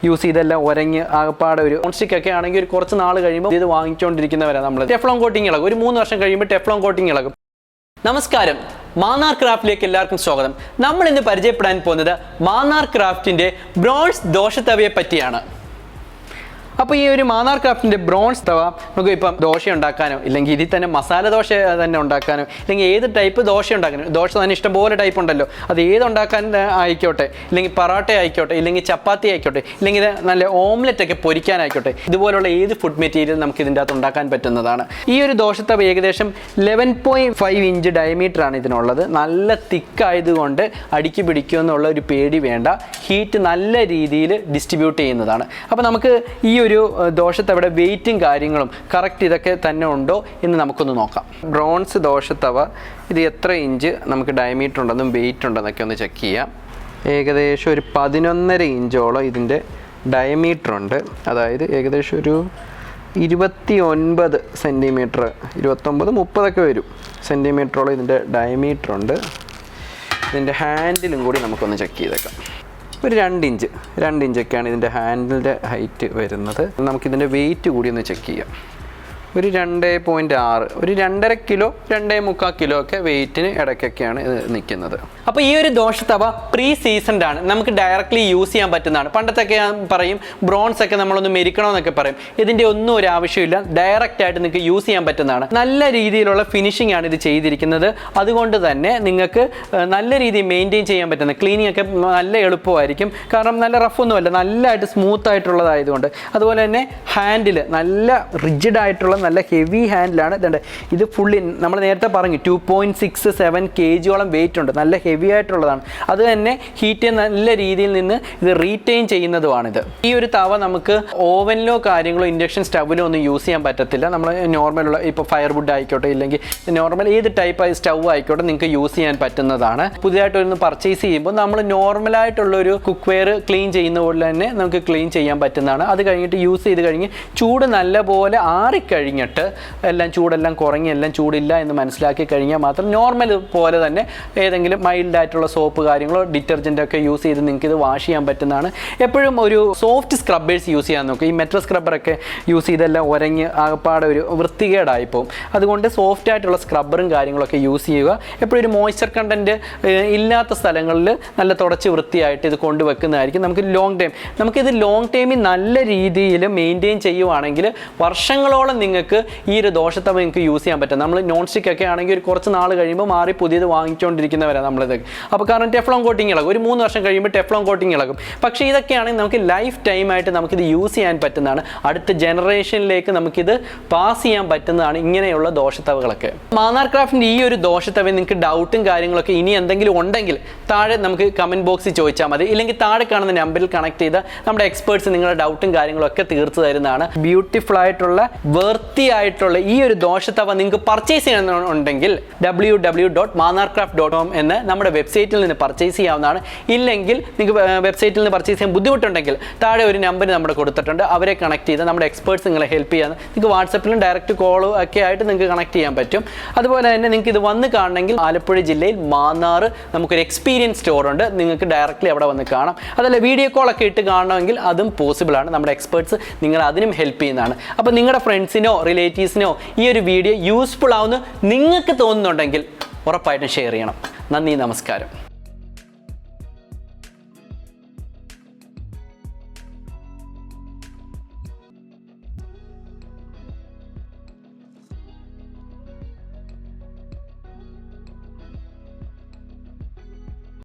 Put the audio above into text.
Use ചെയ്തെല്ലാം ഉരഞ്ഞ് ആകപ്പാടെ ഒരു non stick ഒക്കെ ആണെങ്കിൽ ഒരു കുറച്ച് നാൾ കഴിയുമ്പോൾ ഇത് വാങ്ങിച്ചുകൊണ്ടിരിക്കുന്നവരെ നമ്മൾ ടെഫ്ലോൺ കോട്ടിങ് ഇളകും. ഒരു 3 വർഷം കഴിയുമ്പോൾ ടെഫ്ലോൺ കോട്ടിങ് ഇളകും. നമസ്കാരം, മാന്നാർ ക്രാഫ്റ്റിലേക്ക് എല്ലാവർക്കും സ്വാഗതം. നമ്മൾ ഇന്ന് പരിചയപ്പെടാൻ പോകുന്നത് മാന്നാർ ക്രാഫ്റ്റിന്റെ ബ്രോൺസ് ദോശത്തവയെ പറ്റിയാണ്. അപ്പോൾ ഈ ഒരു മാന്നാർ ക്രാഫ്റ്റിൻ്റെ ബ്രോൺസ് തവ നമുക്ക് ഇപ്പം ദോശ ഉണ്ടാക്കാനോ ഇല്ലെങ്കിൽ ഇതിൽ തന്നെ മസാല ദോശ തന്നെ ഉണ്ടാക്കാനോ ഇല്ലെങ്കിൽ ഏത് ടൈപ്പ് ദോശ ഉണ്ടാക്കാനോ, ദോശ തന്നെ ഇഷ്ടംപോലെ ടൈപ്പ് ഉണ്ടല്ലോ, അത് ഏത് ഉണ്ടാക്കാൻ ആയിക്കോട്ടെ, ഇല്ലെങ്കിൽ പറാട്ട ആയിക്കോട്ടെ, ഇല്ലെങ്കിൽ ചപ്പാത്തി ആയിക്കോട്ടെ, ഇല്ലെങ്കിൽ നല്ല ഓംലെറ്റ് ഒക്കെ പൊരിക്കാനായിക്കോട്ടെ, ഇതുപോലുള്ള ഏത് ഫുഡ് മെറ്റീരിയൽ നമുക്ക് ഇതിൻ്റെ അകത്ത് ഉണ്ടാക്കാൻ പറ്റുന്നതാണ്. ഈ ഒരു ദോശത്തവ ഏകദേശം 11.5 ഇഞ്ച് ഡയമീറ്റർ ആണ് ഇതിനുള്ളത്. നല്ല തിക്കായതുകൊണ്ട് അടുക്കി പിടിക്കുമെന്നുള്ള ഒരു പേടി വേണ്ട. ഹീറ്റ് നല്ല രീതിയിൽ ഡിസ്ട്രിബ്യൂട്ട് ചെയ്യുന്നതാണ്. അപ്പോൾ നമുക്ക് ഈ ഒരു ദോശത്തവയുടെ വെയിറ്റും കാര്യങ്ങളും കറക്റ്റ് ഇതൊക്കെ തന്നെ ഉണ്ടോ എന്ന് നമുക്കൊന്ന് നോക്കാം. ബ്രോൺസ് ദോശത്തവ ഇത് എത്ര ഇഞ്ച് നമുക്ക് ഡയമീറ്റർ ഉണ്ടെന്നും വെയിറ്റ് ഉണ്ടെന്നൊക്കെ ഒന്ന് ചെക്ക് ചെയ്യാം. ഏകദേശം ഒരു 11.5 ഇഞ്ചോളം ഇതിൻ്റെ ഡയമീറ്റർ ഉണ്ട്. അതായത് ഏകദേശം ഒരു 29 സെൻറ്റിമീറ്റർ, 29-30 വരും സെൻറ്റിമീറ്ററോളം ഇതിൻ്റെ ഡയമീറ്റർ ഉണ്ട്. ഇതിൻ്റെ ഹാൻഡിലും കൂടി നമുക്കൊന്ന് ചെക്ക് ചെയ്തേക്കാം. ഒരു 2 ഇഞ്ചൊക്കെയാണ് ഇതിൻ്റെ ഹാൻഡിലിൻ്റെ ഹൈറ്റ് വരുന്നത്. നമുക്കിതിൻ്റെ വെയിറ്റ് കൂടി ഒന്ന് ചെക്ക് ചെയ്യാം. ഒരു 2.6, ഒരു 2.5 കിലോ 2.25 കിലോ ഒക്കെ വെയിറ്റിന് ഇടയ്ക്കൊക്കെയാണ് ഇത് നിൽക്കുന്നത്. അപ്പോൾ ഈ ഒരു ദോശത്തവ പ്രീ സീസൺഡ് ആണ്, നമുക്ക് ഡയറക്റ്റ്ലി യൂസ് ചെയ്യാൻ പറ്റുന്നതാണ്. പണ്ടത്തൊക്കെ പറയും ബ്രോൺസ് ഒക്കെ നമ്മളൊന്ന് മെരിക്കണമെന്നൊക്കെ പറയും. ഇതിൻ്റെ ഒന്നും ഒരു ആവശ്യമില്ല, ഡയറക്റ്റ് ആയിട്ട് നിങ്ങൾക്ക് യൂസ് ചെയ്യാൻ പറ്റുന്നതാണ്. നല്ല രീതിയിലുള്ള ഫിനിഷിംഗ് ആണ് ഇത് ചെയ്തിരിക്കുന്നത്. അതുകൊണ്ട് തന്നെ നിങ്ങൾക്ക് നല്ല രീതിയിൽ മെയിൻറ്റെയിൻ ചെയ്യാൻ പറ്റുന്ന ക്ലീനിങ് ഒക്കെ നല്ല എളുപ്പമായിരിക്കും. കാരണം നല്ല റഫൊന്നുമല്ല, നല്ലതായിട്ട് സ്മൂത്ത് ആയിട്ടുള്ളതായതുകൊണ്ട്. അതുപോലെ തന്നെ ഹാൻഡിൽ നല്ല റിജിഡായിട്ടുള്ള നല്ല ഹെവി ഹാൻഡിലാണ്. ഇത് ഫുള്ളി നമ്മൾ നേരത്തെ പറഞ്ഞു 2.67 kgയോളം വെയിറ്റ് ഉണ്ട്, നല്ല ഹെവി ആയിട്ടുള്ളതാണ്. അത് തന്നെ ഹീറ്റ് നല്ല രീതിയിൽ നിന്ന് ഇത് റീറ്റെയിൻ ചെയ്യുന്നതുമാണിത്. ഈ ഒരു തവ നമുക്ക് ഓവനിലോ കാര്യങ്ങളോ ഇൻഡക്ഷൻ സ്റ്റൗവിലോ ഒന്നും യൂസ് ചെയ്യാൻ പറ്റത്തില്ല. നമ്മൾ നോർമലുള്ള ഇപ്പോൾ ഫയർവുഡ് ആയിക്കോട്ടെ ഇല്ലെങ്കിൽ നോർമൽ ഏത് ടൈപ്പ് സ്റ്റൗ ആയിക്കോട്ടെ നിങ്ങൾക്ക് യൂസ് ചെയ്യാൻ പറ്റുന്നതാണ്. പുതിയതായിട്ടൊന്ന് പർച്ചേസ് ചെയ്യുമ്പോൾ നമ്മൾ നോർമലായിട്ടുള്ളൊരു കുക്ക് വെയർ ക്ലീൻ ചെയ്യുന്ന പോലെ തന്നെ നമുക്ക് ക്ലീൻ ചെയ്യാൻ പറ്റുന്നതാണ്. അത് കഴിഞ്ഞിട്ട് യൂസ് ചെയ്ത് കഴിഞ്ഞ് ചൂട് നല്ലപോലെ ആറിക്കഴിഞ്ഞിട്ട് എല്ലാം ചൂടെല്ലാം കുറഞ്ഞ് എല്ലാം ചൂടില്ല എന്ന് മനസ്സിലാക്കി കഴിഞ്ഞാൽ മാത്രം നോർമൽ പോലെ തന്നെ ഏതെങ്കിലും മൈൽഡായിട്ടുള്ള സോപ്പ് കാര്യങ്ങളോ ഡിറ്റർജൻ്റ് ഒക്കെ യൂസ് ചെയ്ത് നിങ്ങൾക്ക് ഇത് വാഷ് ചെയ്യാൻ പറ്റുന്നതാണ്. എപ്പോഴും ഒരു സോഫ്റ്റ് സ്ക്രബ്ബേഴ്സ് യൂസ് ചെയ്യാൻ നോക്കുക. ഈ മെട്രോ സ്ക്രബ്ബറൊക്കെ യൂസ് ചെയ്തെല്ലാം ഉരഞ്ഞ് ആകപ്പാടെ ഒരു വൃത്തികേടായിപ്പോവും. അതുകൊണ്ട് സോഫ്റ്റ് ആയിട്ടുള്ള സ്ക്രബ്ബറും കാര്യങ്ങളൊക്കെ യൂസ് ചെയ്യുക. എപ്പോഴും ഒരു മോയ്സ്ചർ കണ്ടൻറ്റ് ഇല്ലാത്ത സ്ഥലങ്ങളിൽ നല്ല തുടച്ച് വൃത്തിയായിട്ട് ഇത് കൊണ്ടുവെക്കുന്നതായിരിക്കും. നമുക്കിത് ലോങ് ടൈമിൽ നല്ല രീതിയിൽ മെയിൻറ്റെയിൻ ചെയ്യുവാണെങ്കിൽ വർഷങ്ങളോളം നിങ്ങൾക്ക് ഈ ഒരു ദോശത്തവ നിങ്ങൾക്ക് യൂസ് ചെയ്യാൻ പറ്റും. നമ്മൾ നോൺ സ്റ്റിക്ക് ഒക്കെ ആണെങ്കിൽ ഒരു കുറച്ച് നാൾ കഴിയുമ്പോൾ മാറി പുതിയത് വാങ്ങിച്ചുകൊണ്ടിരിക്കുന്നവരാണ് നമ്മളിത്. അപ്പോൾ കാരണം ടെഫ്ലോൺ കോട്ടിങ് ഇളകും. ഒരു 3 വർഷം കഴിയുമ്പോൾ ടെഫ്ലോൺ കോട്ടിങ് ഇളകും. പക്ഷേ ഇതൊക്കെയാണെങ്കിൽ നമുക്ക് ലൈഫ് ടൈമായിട്ട് നമുക്കിത് യൂസ് ചെയ്യാൻ പറ്റുന്നതാണ്. അടുത്ത ജനറേഷനിലേക്ക് നമുക്കിത് പാസ് ചെയ്യാൻ പറ്റുന്നതാണ് ഇങ്ങനെയുള്ള ദോശത്തവകളൊക്കെ. മാന്നാർ ക്രാഫ്റ്റിൻ്റെ ഈ ഒരു ദോശത്തവ നിങ്ങൾക്ക് ഡൗട്ടും കാര്യങ്ങളൊക്കെ ഇനി എന്തെങ്കിലും ഉണ്ടെങ്കിൽ താഴെ നമുക്ക് കമൻറ്റ് ബോക്സിൽ ചോദിച്ചാൽ മതി. ഇല്ലെങ്കിൽ താഴെ കാണുന്ന നമ്പറിൽ കണക്ട് ചെയ്ത് നമ്മുടെ എക്സ്പേർട്സ് നിങ്ങളുടെ ഡൗട്ടും കാര്യങ്ങളൊക്കെ തീർത്ത് തരുന്നതാണ്. ബ്യൂട്ടിഫുൾ ആയിട്ടുള്ള വൃത്തിയായിട്ടുള്ള ഈ ഒരു ദോശത്തവ നിങ്ങൾക്ക് പർച്ചേസ് ചെയ്യണമെന്നുണ്ടെങ്കിൽ www.manarcraft.com എന്ന നമ്മുടെ വെബ്സൈറ്റിൽ നിന്ന് പർച്ചേസ് ചെയ്യാവുന്നതാണ്. ഇല്ലെങ്കിൽ നിങ്ങൾക്ക് വെബ്സൈറ്റിൽ നിന്ന് പർച്ചേസ് ചെയ്യാൻ ബുദ്ധിമുട്ടുണ്ടെങ്കിൽ താഴെ ഒരു നമ്പർ നമ്മുടെ കൊടുത്തിട്ടുണ്ട്, അവരെ കണക്ട് ചെയ്ത് നമ്മുടെ എക്സ്പേർട്സ് നിങ്ങളെ ഹെൽപ്പ് ചെയ്യാൻ. നിങ്ങൾക്ക് വാട്സപ്പിലും ഡയറക്റ്റ് കോളും ഒക്കെ ആയിട്ട് നിങ്ങൾക്ക് കണക്ട് ചെയ്യാൻ പറ്റും. അതുപോലെ തന്നെ നിങ്ങൾക്ക് ഇത് വന്ന് കാണണമെങ്കിൽ ആലപ്പുഴ ജില്ലയിൽ മാന്നാർ നമുക്കൊരു എക്സ്പീരിയൻസ് സ്റ്റോർ ഉണ്ട്, നിങ്ങൾക്ക് ഡയറക്റ്റ്ലി അവിടെ വന്ന് കാണാം. അതല്ല വീഡിയോ കോളൊക്കെ ഇട്ട് കാണണമെങ്കിൽ അതും പോസിബിളാണ്. നമ്മുടെ എക്സ്പേർട്സ് നിങ്ങൾ അതിനും ഹെൽപ്പ് ചെയ്യുന്നതാണ്. അപ്പോൾ നിങ്ങളുടെ ഫ്രണ്ട്സിനോ റിലേറ്റീവ്സിനോ ഈ ഒരു വീഡിയോ യൂസ്ഫുൾ ആവുമെന്ന് നിങ്ങൾക്ക് തോന്നുന്നുണ്ടെങ്കിൽ ഉറപ്പായിട്ടും ഷെയർ ചെയ്യണം. നന്ദി, നമസ്കാരം.